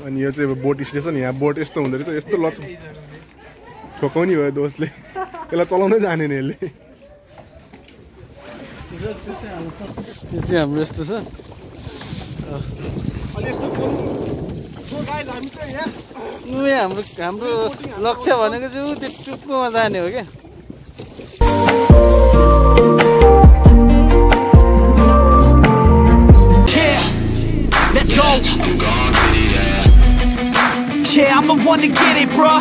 अनि यो चाहिँ अब बोट स्टेसन यहाँ बोट यस्तो हुँदो रहेछ यस्तो लच ठोकाउने भयो दोस्तले यसलाई चलाउनै जानेन यसले यो चाहिँ हाम्रो यस्तो छ हाम्रो लक्ष्य भनेको चाहिँ त्यो टुप्पोमा जाने हो क्या Let's go. Yeah, I'm the one to get it, bro.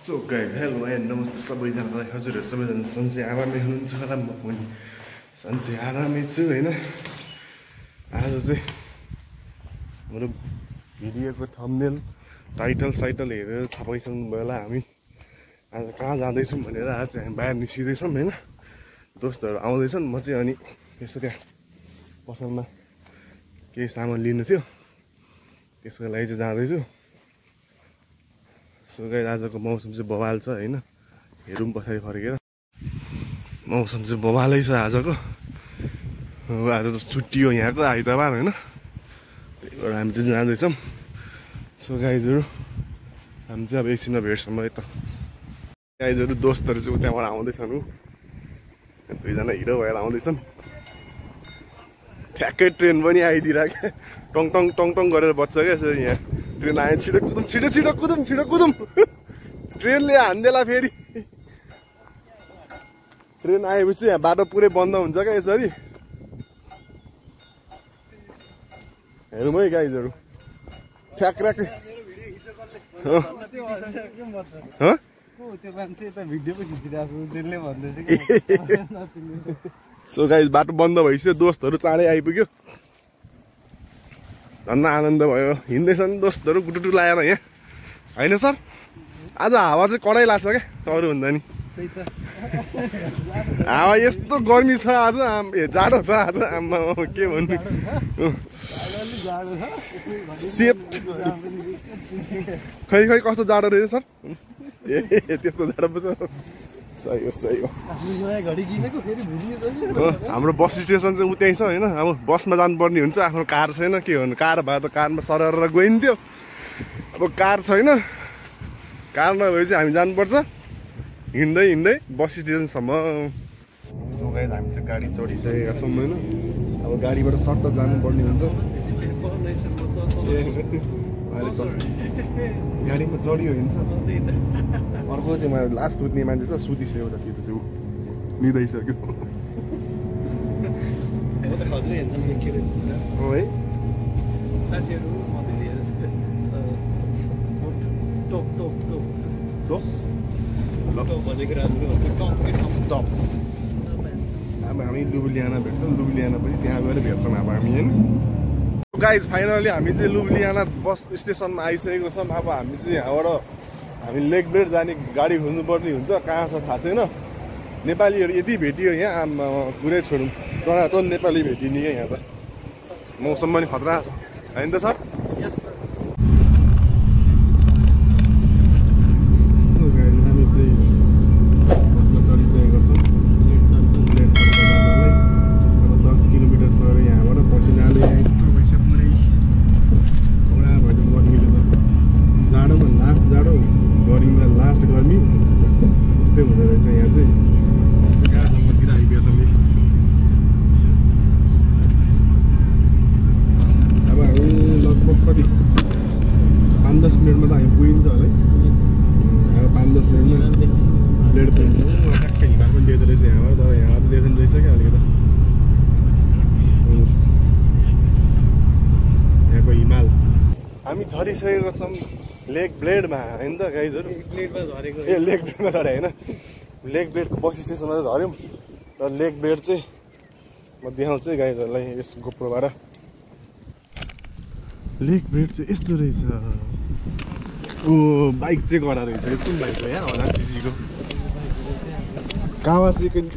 So guys, hello and namaste सबैजनालाई हजुरहरु सबैजना सन्चै आरामै हुनुहुन्छ होला म पनि सन्चै आरामै छु हैन आज चाहिँ हाम्रो भिडियोको थम्बनेल टाइटल हेरेर थाहा पाइसक्नु भयो होला हामी आज कहाँ जाँदै छौं भनेर आज चाहिँ हामी बाहिर निस्किदै छौं हैन दोस्तहरु आउँदैछन् म चाहिँ अनि यसो त्यहाँ पसलमा केही सामान लिनु थियो त्यसको लागि चाहिँ जाँदै छु सो गाइस आजको मौसम चाहिँ बवाल छ हैन हेरौँ पछाडि फर्केर मौसम चाहिँ बवालै छ आजको आज त छुट्टी हो यहाँको आइतबार हैन त्यही भएर हामी चाहिँ जाँदैछौँ सो गाइजहरु हामी चाहिँ अब एकछिनमा भेट्छौँ है त गाइजहरु दोस्तहरु चाहिँ उताबाट आउँदैछन् दुईजना हिरो भएर आउँदैछन् ठ्याक्कै ट्रेन पनि आइदिरहेको टङ टङ टङ टङ गरेर बज्छ क्या यसरी यहाँ ट्रेन आयो छिटो कुदौँ ट्रेनले हान्देला फेरि ट्रेन आएपछि यहाँ बाटो पुरै बन्द हुन्छ क्या यसरी हेरौँ है गाइजहरु ठ्याक्राक सो गाइस बाटो बन्द भइसक्यो दोस्तहरु चाँडै आइपुग्यो धन्न आनन्द भयो हिँड्दैछन् दोस्तहरु गुटुटु लाएर यहाँ हैन सर आज हावा चाहिँ कडै लाग्छ क्या अरू भन्दा नि हावा यस्तो गर्मी छ आज जाडो छ आज आम्मा के भन्नु खै कस्तो जाडो रहेछ सर ए त्यस्तो जाडो पो छ सही हो हाम्रो बस स्टेसन चाहिँ उतै छ हैन अब बसमा जानुपर्ने हुन्छ आफ्नो कार छैन के भन्नु कार भए त कारमा सरर गइन्थ्यो अब कार छैन कार नभएपछि हामी जानुपर्छ हिँड्दै बस स्टेसनसम्म सो गाइस हामी चाहिँ गाडी चढिसकेका छौँ हैन अब गाडीबाट सट्ट जानुपर्ने हुन्छ गाडीमा चढियो हिँड्छ अर्को चाहिँ मलाई लास्ट सुत्ने मान्छे छ सुतिसक्यो त त्यो चाहिँ निदाइसक्यो हो है अब हामी लुब्लियाना भेट्छौँ लुब्लियाना पनि त्यहाँ गएर भेट्छौँ अब हामी होइन गाइज फाइनली हामी चाहिँ लुब्लियाना बस स्टेसनमा आइसकेको छौँ अब हामी चाहिँ यहाँबाट हामी लेक बेड जाने गाडी खोज्नुपर्ने हुन्छ कहाँ छ थाहा छैन नेपालीहरू यति भेटियो यहाँ पुरै छोडौँ टन नेपाली भेटिने क्या यहाँ त मौसम पनि खतरा छ होइन त सर सो गाइज हामी चाहिँ बसमा चढिसकेको छौँ अब 10 किलोमिटर छ यहाँबाट पसिनाले यहाँ यस्तो भइसक्यो पुरै पुरा भयो गर्मीले त जाडोमा लास्ट जाडो गर्मीमा लास्ट गर्मी यस्तै हुँदो रहेछ यहाँ चाहिँ कहाँ जङ्गलतिर आइपुगेछ नि अब हामी लगभग कति 5-10 मिनटमा त हामी पुगिन्छ होला है अब 5-10 मिनटमा ब्लेड पुगिन्छ ठ्याक्कै हिमाल पनि दिँदो रहेछ यहाँबाट तर यहाँ पनि दिँदैन रहेछ क्या अलिकति यहाँको हिमाल हामी झरिसकेको छौँ लेक ब्लेडमा होइन त गाइजहरु ए लेक ब्लेडमा झरे होइन लेक ब्लेडको बस स्टेसनमा चाहिँ झऱ्यौँ र लेक ब्लेड चाहिँ म देखाउँछु है गाइजहरुलाई यस गोप्रोबाट लेक ब्लेड चाहिँ यस्तो रहेछ ओ बाइक चाहिँ गरा रहेछ कुन बाइक हो यहाँ 1000cc को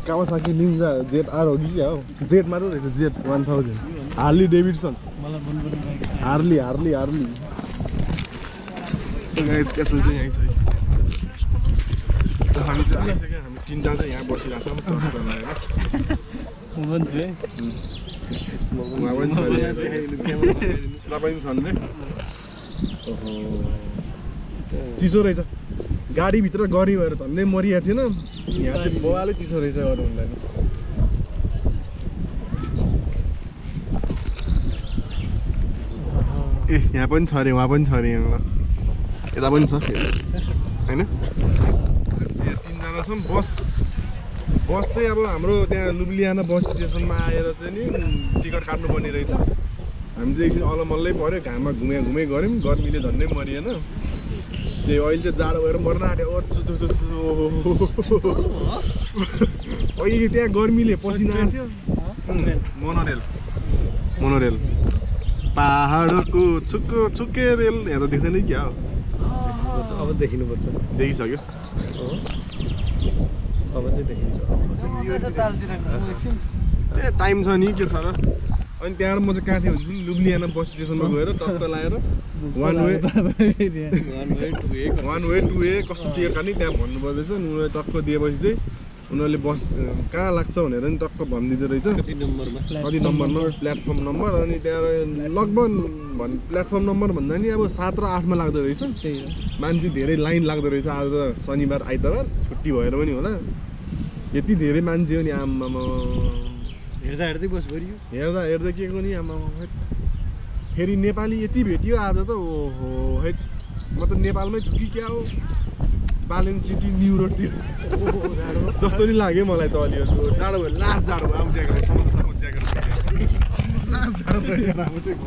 कावासाकी निन्जा ZR हो कि क्या हो जेट मार्नु रहेछ jet 1000 Harley Davidson Harley so guys Castle चाहिँ यहीँ छ हामी चाहिँ आइसक्यो हामी 3टा चाहिँ यहाँ बसिरहेको छौँ चढ्नु उहाँ पनि छ अरे तपाईँ पनि छन् रे ओहो चिसो रहेछ गाडीभित्र गरी भएर झन्डै मरिएको थिएन यहाँ चाहिँ बवालै चिसो रहेछ अरू हुँदैन ए यहाँ पनि छ अरे उहाँ पनि छ अरे यहाँ यता पनि छ होइन तिनजना छन् बस चाहिँ अब हाम्रो त्यहाँ लुब्लियाना बस स्टेसनमा आएर चाहिँ नि टिकट काट्नुपर्ने रहेछ हामी चाहिँ एकछिन अलमल्लै पऱ्यो घाममा घुमे गऱ्यौँ गर्मीले झन्डै मरिएन त्यही अहिले चाहिँ जाडो भएर मर्न आँट्यो अहिले त्यहाँ गर्मीले पसिना आएको थियो मोनोरेल पहाडको छुके रेल यहाँ त देख्दैन क्या हो अब देखिनुपर्छ देखिसक्यो अब चाहिँ देखिन्छ टाइम छ नि के छ र अनि त्यहाँबाट म चाहिँ कहाँ थिएँ भने लुब्लियाना बस स्टेसनमा गएर टक्क लाएर वान वे टु वे कस्तो टिकट काट्ने त्यहाँ भन्नुपर्दैछ उनीहरूले टक्क दिएपछि चाहिँ उनीहरूले बस कहाँ लाग्छ भनेर नि टक्क भनिदिँदो रहेछ कति नम्बरमा प्लेटफर्म नम्बर अनि त्यहाँ लगभग प्लेटफर्म नम्बर भन्दा नि अब 7 र 8मा लाग्दो रहेछ त्यही हो मान्छे धेरै लाइन लाग्दो रहेछ आज त शनिबार आइतबार छुट्टी भएर पनि होला यति धेरै मान्छे हो नि आमामा हेर्दै बस गरियो हेर्दा के को नि आमामा फेरि नेपाली यति भेटियो आज त ओहो है म त नेपालमै छु कि क्या हो बालेन सिटी न्यु रोडतिर जस्तो नि लाग्यो मलाई त अलि जाडो भयो लास्ट जाडो अब ज्याकेट समुद्रसम्म ज्याकेट लास्ट जाडो भयो अब चाहिँ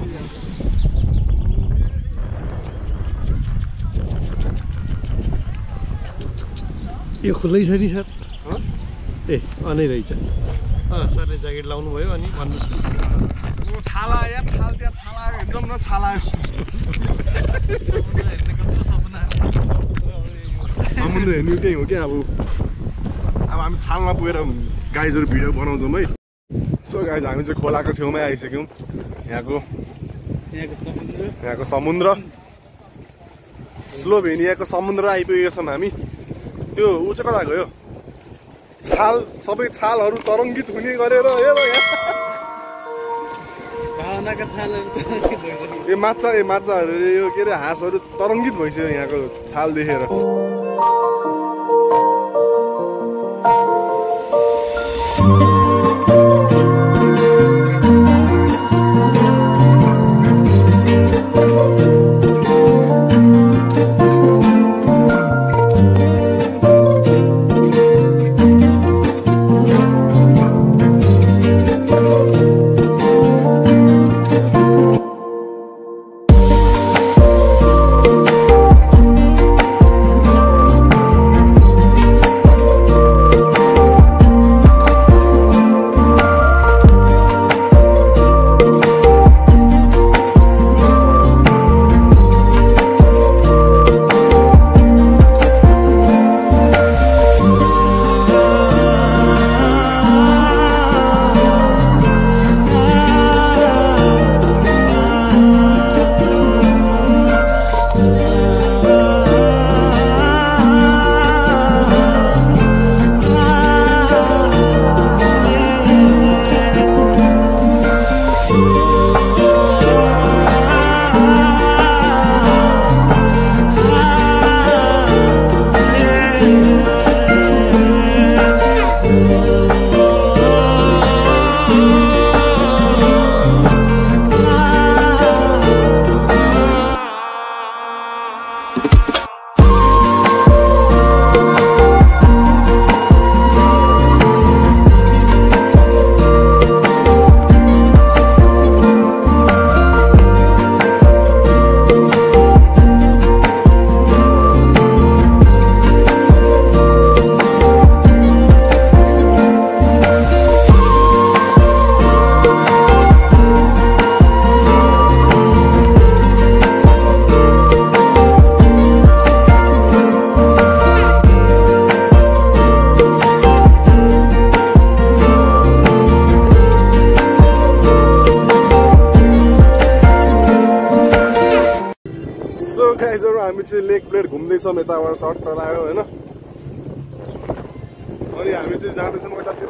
यो खुल्लै छ नि सर ए अनै रहेछ सरले ज्याकेट लाउनु भयो अनि भन्नुहोस् छाला या छाल त्यहाँ छाला एकदम न छाला समुद्र हेर्नु त्यही हो क्या अब हामी छालमा पुगेर गाइजहरू भिडियो बनाउँछौँ है सो गाइज हामी चाहिँ खोलाको छेउमै आइसक्यौँ यहाँको समुद्र स्लोभेनियाको समुद्र आइपुगेका छौँ हामी त्यो ऊ चाहिँ कता गयो छाल सबै छालहरू तरङ्गित हुने गरेर ए माछाहरू यो के अरे हाँसहरू तरङ्गित भइसक्यो यहाँको छाल देखेर हामी चाहिँ लेक प्लेट घुम्दैछौँ यताबाट चट्ट लाग्यो होइन अनि हामी चाहिँ जाँदैछौँ कतातिर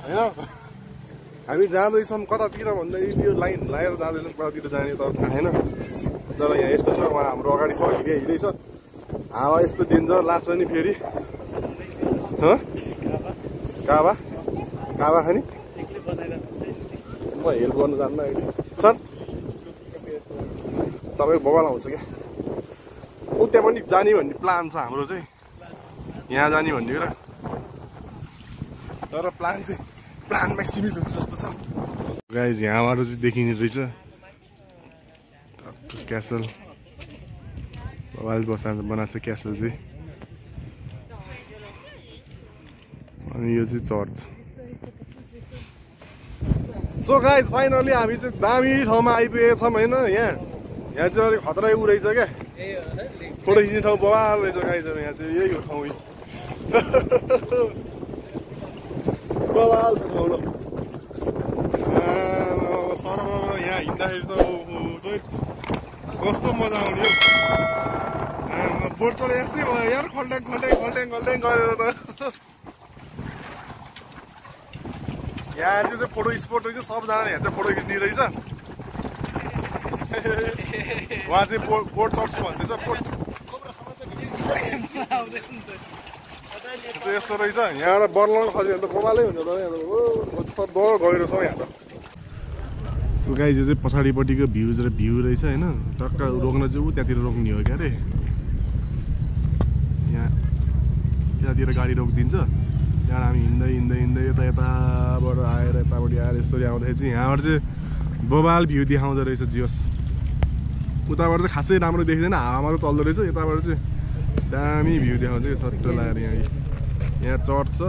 होइन हामी जाँदैछौँ कतातिर भन्दा यो लाइन लगाएर जाँदैछौँ कतातिर जाने तर थाहा छैन तर यहाँ यस्तो छ उहाँ हाम्रो अगाडि छ हिँड्दैछ हावा यस्तो डेन्जर लाग्छ नि फेरि काबा काबा खाने म हेल्प गर्नु जान्न अहिले सर तपाईँ बबाल आउँछ क्या ऊ त्यहाँ पनि जाने भन्ने प्लान छ हाम्रो चाहिँ यहाँ जाने भन्ने कुरा तर प्लान चाहिँ प्लानमै सीमित हुन्छ जस्तो छ गाइज यहाँबाट चाहिँ देखिने रहेछ क्यासल बबाल बनाएको छ क्यासल चाहिँ अनि यो चाहिँ चर्च सो गाइज फाइनली हामी चाहिँ दामी ठाउँमा आइपुगेका छौँ होइन यहाँ चाहिँ अलिक खतरै उ रहेछ क्या फोटो खिच्ने ठाउँ बबाल रहेछ गाइजहरू यहाँ चाहिँ यही हो ठाउँ बबाल छ ठाउँ सर यहाँ हिँड्दाखेरि त कस्तो मजा आउने हो बोट चढे यस्तै भयो यार खल्ट्याङ गरेर त यहाँ चाहिँ फोटो स्पोट रहेछ सबजना यहाँ चाहिँ फोटो खिच्ने रहेछ उहाँ चाहिँ बोट चढ्छु भन्दैछ बोट यस्तो रहेछ यहाँबाट बर्लाउनु खस्यो भने त बबालै हुन्छ त गहिरो छ यहाँ त सो गाइज यो चाहिँ पछाडिपट्टिको भ्यू रहेछ होइन टक्क रोक्न चाहिँ ऊ त्यहाँतिर रोक्ने हो क्या अरे यहाँ यतातिर गाडी रोकिदिन्छ त्यहाँबाट हामी हिँड्दै यताबाट आएर यतापट्टि आएर यसरी आउँदाखेरि चाहिँ यहाँबाट चाहिँ बबाल भ्यू देखाउँदो रहेछ जियोस् उताबाट चाहिँ खासै राम्रो देखिँदैन हावामा त चल्दो रहेछ यताबाट चाहिँ दामी भ्यू देखाउँछ यो सट्टो लगाएर यहाँ चर्च छ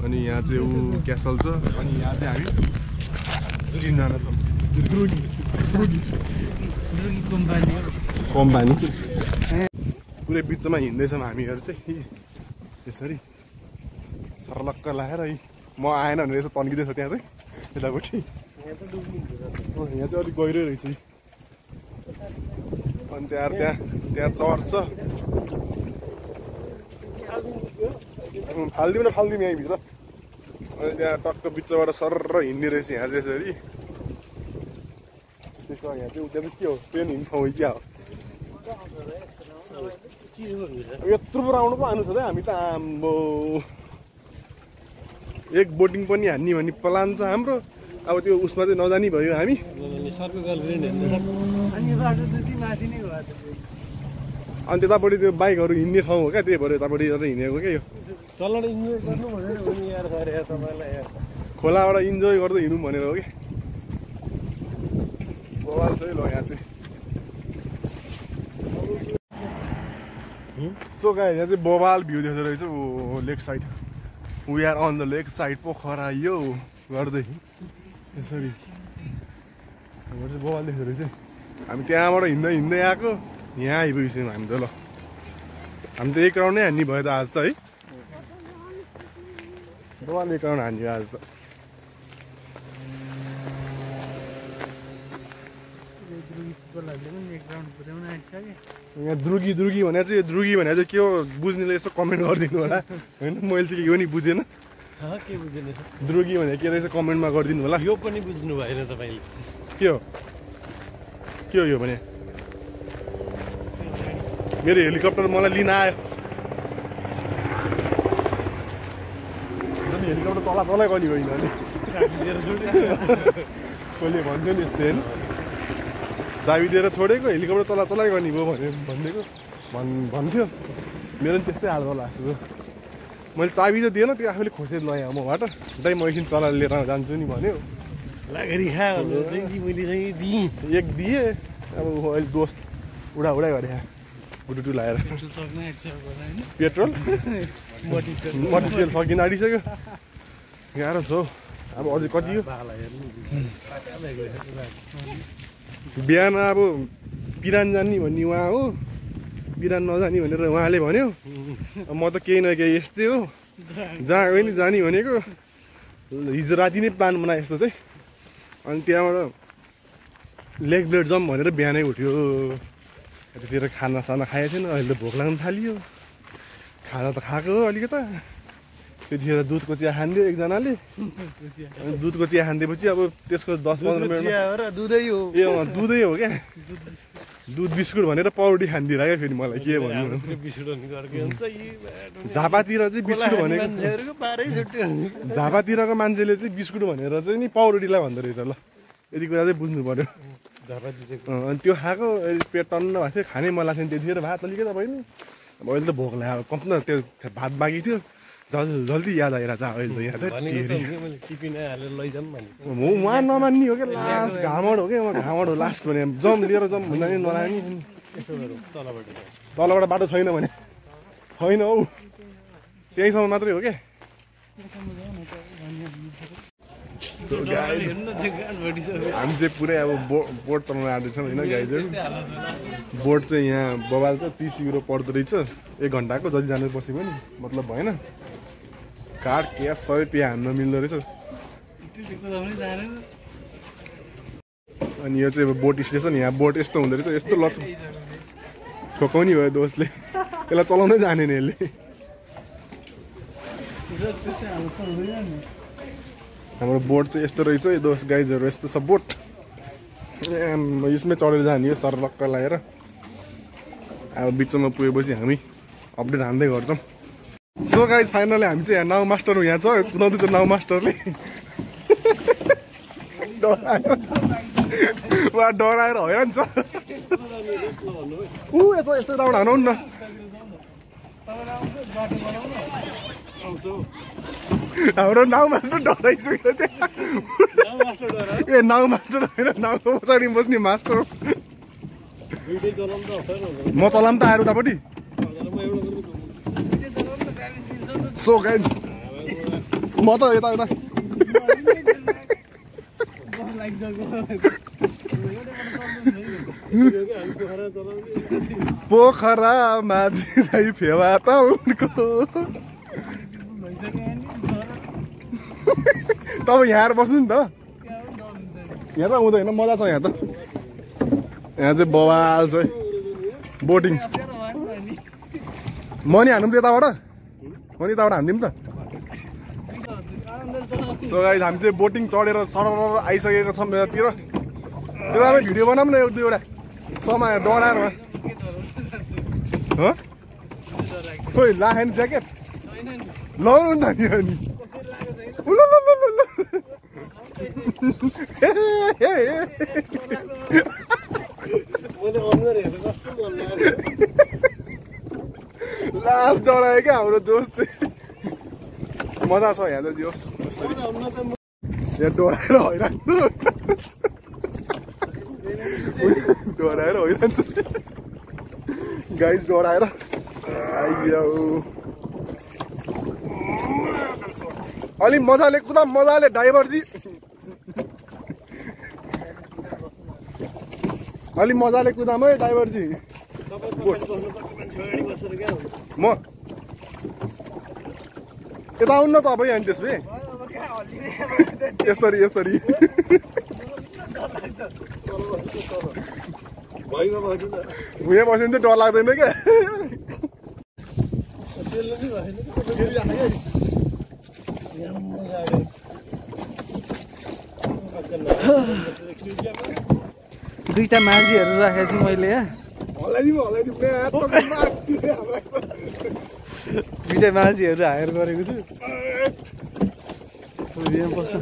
अनि यहाँ चाहिँ ऊ क्यासल छ अनि यहाँ चाहिँ हामी तिनजना छौँ कम्पानी पुरै बिचमा हिँड्दैछौँ हामीहरू चाहिँ यसरी सर्लक्क लगाएर म आएन भने यसो तन्किँदैछ त्यहाँ चाहिँ यतापट्टि यहाँ चाहिँ अलिक गहिरो रहेछ अनि त्यहाँ चर्च छ फालिदिउँ यहीँभित्र अनि त्यहाँ टक्क बिचबाट सरर हिँड्ने रहेछ यहाँ चाहिँ यसरी त्यसो यहाँ चाहिँ त्यहाँ चाहिँ के हो ट्रेन हिँड्ने ठाउँ क्या हो यत्रो आउनु पो आउनु छ त हामी त आम्बो एक बोटिङ पनि हान्ने भन्ने प्लान छ हाम्रो अब त्यो उसमा चाहिँ नजानी भयो हामी अनि त्यतापट्टि त्यो बाइकहरू हिँड्ने ठाउँ हो क्या त्यही भएर यतापट्टि हिँडेको क्या यो खोलाबाट इन्जोय गर्दै हिँडौँ भनेर हो कि बवाल छ है ल यहाँ चाहिँ सो गाइस यहाँ चाहिँ बवाल भ्यू देख्दो रहेछ ओ lakeside we are on the lakeside Pokhara यो गर्दै यसरी बवाल देख्दो रहेछ हामी त्यहाँबाट हिँड्दै आएको यहाँ आइपुगेछौँ हामी त ल हामी त एक राउन्ड नै हान्ने भयो त आज त है बवाल एक राउन्ड हान्यो आज त यहाँ द्रुगी भने चाहिँ के हो बुझ्नेले यसो कमेन्ट गरिदिनु होला होइन मैले चाहिँ यो नि बुझेन द्रुगी भने के रहेछ कमेन्टमा गरिदिनु होला यो पनि बुझ्नु भएन तपाईँले के हो यो भने मेरो हेलिकप्टर मलाई लिन आयो हेलिकप्टर चलाइ गर्ने होइन भने कसले भन्थ्यो नि यस्तै होइन चाबी दिएर छोडेको हेलिकप्टर चलाइ गर्ने भयो भनिदिएको भन्थ्यो मेरो पनि त्यस्तै हाल होला मैले चाबी त दिएन त्यो आफूले खोसेर लगाएँ मबाट दाइ म एकछिन चलाएर लिएर जान्छु नि भन्यो एक दिएँ अब अहिले दोस्त उडा गरे बुटुटु लगाएर पेट्रोल मट्टितेल सकिन आँटिसक्यो गाह्रो छ अब अझै कति हो बिहान अब पिरान जाने भन्ने उहाँ हो पिरान नजाने भनेर उहाँले भन्यो म त केही न केही यस्तै हो जहाँ गयो नि जाने भनेको हिजो राति नै प्लान बनाए यस्तो चाहिँ अनि त्यहाँबाट लेग ब्लेड जाउँ भनेर बिहानै उठ्यो यतातिर खानासाना खाएको थिएन अहिले त भोक लाग्न थालियो खाना त खाएको हो अलिकता त्यतिखेर दुधको चिया खान्थ्यो एकजनाले अनि दुधको चिया खान्दिएपछि अब त्यसको 10-15 मिनट चिया हो र दुधै हो ए दुधै हो क्या दुध बिस्कुट भनेर पाउडी खान्दिरा क्या फेरि मलाई के भन्नु झापातिर चाहिँ बिस्कुट भनेको झापातिरको मान्छेले चाहिँ बिस्कुट भनेर चाहिँ नि पाउरोटीलाई भन्दो रहेछ ल यति कुरा चाहिँ बुझ्नु पर्यो अनि त्यो खाएको पेट टन्न भएको थियो खानै मन लाग्थ्यो त्यतिखेर भात अलिकति बहिनी अब अहिले त भोक लाग्यो कम्ती त्यो भात बाँकी थियो जल्दी याद आइरहेछ अहिले त यहाँ उहाँ नमान्ने हो क्या लास्ट घामड हो क्या घामड हो लास्ट भने जम लिएर जम भन्दा नि नलाने तलबाट बाटो छैन भने छैन हौ त्यहीँसम्म मात्रै हो क्या हामी चाहिँ पुरै अब बोट चलाउन आँटेछौँ होइन गाइजहरू बोट चाहिँ यहाँ बबाल छ 30 युरो पर्दो रहेछ 1 घन्टाको जति जानु पछि पनि मतलब भएन कार्ड क्यास सबै पे हान्न मिल्दो रहेछ अनि यो चाहिँ अब बोट स्टेसन यहाँ बोट यस्तो हुँदो रहेछ यस्तो लच ठोकाउने भयो दोस्तले यसलाई चलाउनै जानेन यसले हाम्रो बोट चाहिँ यस्तो रहेछ दोस्त गाइजहरू यस्तो छ बोट यसमै चढेर जाने हो सरलक्क लगाएर अब बिचमा पुगेपछि हामी अपडेट हान्दै गर्छौँ सो गाइज फाइनली हामी चाहिँ यहाँ नाउ मास्टर यहाँ छ कुदाउँदैछ नाउ मास्टरले डराएर हैरान छ यस्तो यस्तो राउन्ड हानौ न हाम्रो नाउ मास्टर डराइसक्यो त्यहाँ ए नाउ मास्टर होइन नाउको पछाडि बस्ने मास्टर म चलाम त आएर उतापट्टि सो गाइज म त यता यता पोखरा माझी फेवा त उनको तपाईँ यहाँ आएर बस्नु नि त यहाँ त हुँदैन मजा छ यहाँ त यहाँ चाहिँ बवाल छ बोटिङ मनी हान्नु त यताबाट मनी यताबाट हान्दिउँ त सो गाइस हामी चाहिँ बोटिङ चढेर सरर आइसकेको छौँ यतातिर त्यतामै भिडियो बनाऊँ न 1-2 वटा समय डराएर खोइ लाखेन ज्याकेट लाउनु नि त नि अनि लास्ट डरायो क्या हाम्रो दोस्त चाहिँ मजा छ यहाँ त दियोस् यहाँ डराएर हैरान डराएर हैरान गाइस डराएर आइयो अलिक मजाले कुदा मजाले ड्राइभरजी अलिक मजाले कुदाम है ड्राइभरजी म यता आउनु न तपाईँ अनि त्यसले यस्तरी यस्तरी भुइँ बस्यो भने चाहिँ डर लाग्दैन क्या दुईटा माझीहरू राखेको छु मैले दुईटा माझीहरू हायर गरेको छु बस्नु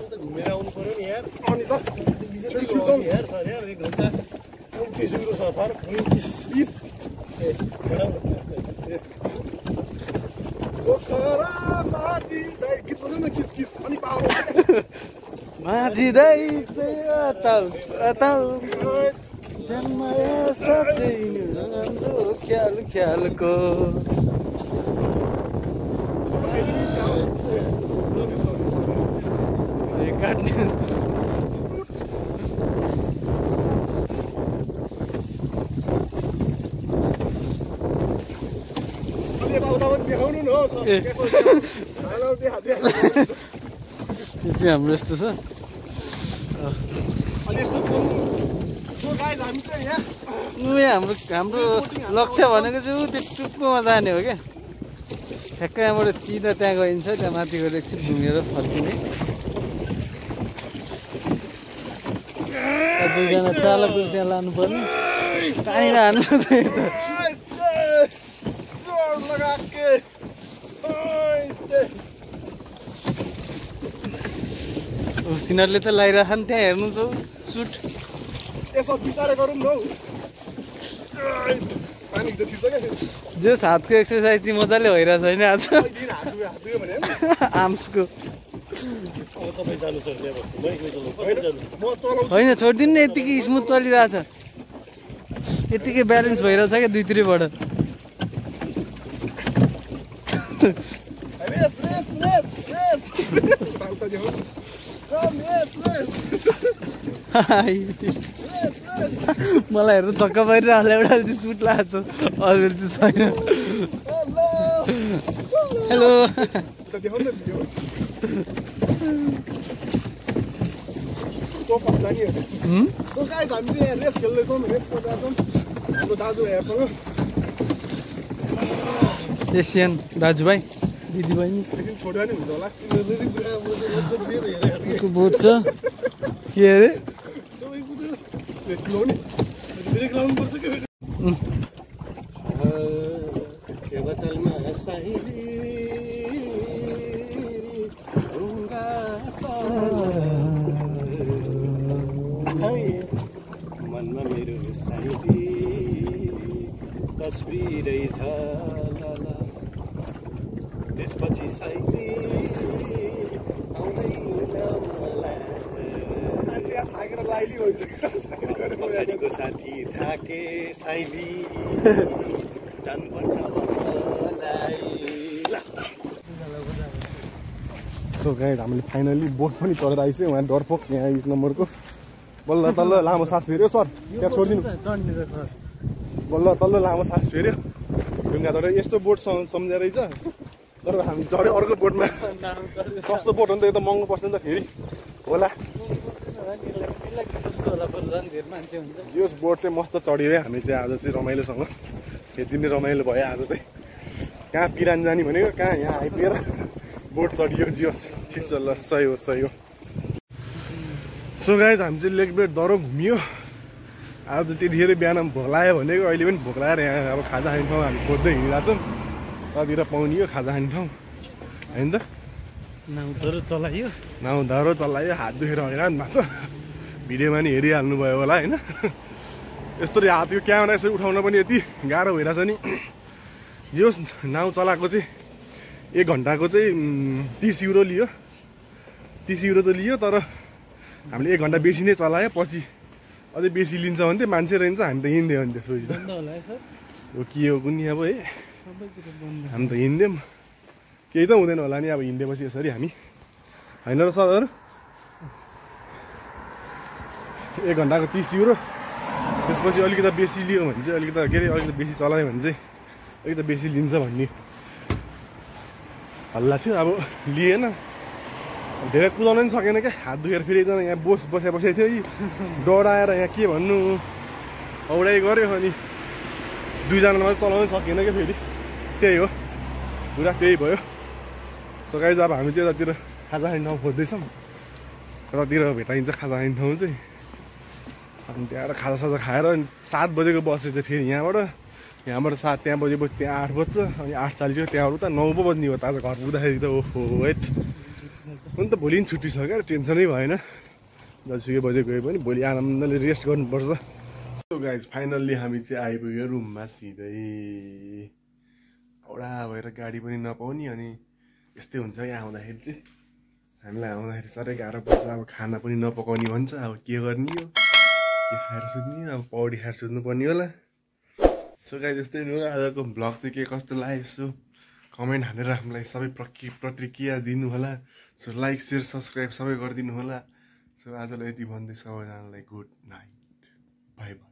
माझी दाइ जन्माया साँच्चै हाम्रो ख्याल ख्यालको यो चाहिँ हाम्रो यस्तो छ हाम्रो लक्ष्य भनेको चाहिँ त्यो टुप्पोमा जाने हो क्या ठ्याक्कै यहाँबाट सिधा त्यहाँ गइन्छ त्यहाँ माथि गएर एकछिन घुमेर फर्किने दुईजना चालकहरू त्यहाँ लानुपर्ने पानी हाल्नु तिनीहरूले त लगाइरहेको नि त्यहाँ हेर्नु त सुट यसो बिस्तारै गरौँ न हौ पानी त छिर्छ क्या जस हातको एक्सर्साइज चाहिँ मजाले भइरहेको छैन आज आर्म्सको होइन छोडिदिनु न यतिकै स्मुथ चलिरहेछ यतिकै ब्यालेन्स भइरहेछ क्या दुईतिरबाट मलाई हेर्नु छक्क परिरहेको एउटा चाहिँ सुट लगाएको छ अरू चाहिँ छैन हेलो एसियन दाजुभाइ दिदीबहिनी बोट छ के अरे मनमा मेरो साइली तस्बिरै छ त्यसपछि साइली पछाडिको साथी थाके साइली जानुपर्छ सो गाइड हामीले फाइनली बोट पनि चढेर आइसक्यो उहाँ डरपोक यहाँ 1 नम्बरको बल्ल तल्ल लामो सास फेऱ्यो सर त्यहाँ छोडिदिनु बल्ल तल्ल लामो सास फेऱ्यो ढुङ्गा चढेर यस्तो बोट सम्झेर रहेछ तर हामी चढ्यो अर्को बोटमा सस्तो बोट हो नि त यो त महँगो पर्छ नि त फेरि होला यस बोट चाहिँ मस्त चढ्यो है हामी चाहिँ आज चाहिँ रमाइलोसँग यति नै रमाइलो भयो आज चाहिँ कहाँ पिरान जाने भनेको कहाँ यहाँ आइपुगेर बोट चढियो जियोस् ठिक छ ल सही हो सो गाइज हामी चाहिँ लेक बेड दरो घुमियो आज त त्यतिखेर बिहान भोक लाग्यो भनेको अहिले पनि भोक लागेर यहाँ अब खाजा खाने ठाउँ हामी खोज्दै हिँडिरहेको छौँ कतिखेर पाउने हो खाजा खाने ठाउँ होइन त नाउँधारो चलायो हात दुखेर हैरान भएको छ भिडियोमा नि हेरिहाल्नु भयो होला होइन यस्तो हात यो क्यामेरा यसरी उठाउन पनि यति गाह्रो भइरहेछ नि जे होस् नाउँ चलाएको चाहिँ 1 घन्टाको चाहिँ 30 युरो लियो 30 युरो त लियो तर हामीले 1 घन्टा बेसी नै चलायो पछि अझै बेसी लिन्छ भने चाहिँ मान्छे रहन्छ हामी त हिँड्दै हो नि त्यसपछि त हो के हो कुनि अब है हामी त हिँड्दैम केही त हुँदैन होला नि अब हिँडेपछि यसरी हामी होइन र सरहरू 1 घन्टाको 30 युरो त्यसपछि अलिकति बेसी लियो भने चाहिँ अलिकति बेसी चलायो भने चाहिँ अलिकति बेसी लिन्छ भन्ने हल्ला थियो अब लिएन धेरै कुदाउन पनि सकेन क्या हात दुखेर फेरि एकजना यहाँ बसेको थियो यी डराएर यहाँ के भन्नु औडाइ गऱ्यो अनि 2 जनामा चाहिँ चलाउनै सकेन क्या फेरि त्यही हो पुरा त्यही भयो सो गाइज अब हामी चाहिँ यतातिर खाजा खाने ठाउँ खोज्दैछौँ कतातिर भेटाइन्छ खाजा खाने ठाउँ चाहिँ अनि त्यहाँबाट खाजासाजा खाएर 7 बजेको बस चाहिँ फेरि यहाँबाट 7 त्यहाँ बजेपछि त्यहाँ 8 बज्छ अनि 8:40 त्यहाँबाट त 9 पो बज्ने हो त आज घर पुग्दाखेरि त ओहो वेट अनि त भोलि पनि छुट्टी छ क्या टेन्सनै भएन जतिसुकै बजे गए पनि भोलि आनन्दले रेस्ट गर्नुपर्छ सो गाइज फाइनल्ली हामी चाहिँ आइपुग्यो रुममा सिधै औडा भएर गाडी पनि नपाउने अनि यस्तै हुन्छ यहाँ आउँदाखेरि चाहिँ हामीलाई आउँदाखेरि साह्रै गाह्रो पर्छ अब खाना पनि नपकाउने भन्छ अब के गर्ने हो के खाएर सुत्ने अब पौडी खाएर सुत्नु पर्ने होला सो गाइज यस्तै हो आजको भ्लग चाहिँ के कस्तो लाग्यो यसो कमेन्ट हालेर हामीलाई सबै प्रतिक्रिया दिनु होला सो लाइक सेयर सब्सक्राइब सबै गरिदिनु होला सो आजलाई यति भन्दै सबैजनालाई गुड नाइट बाई बाई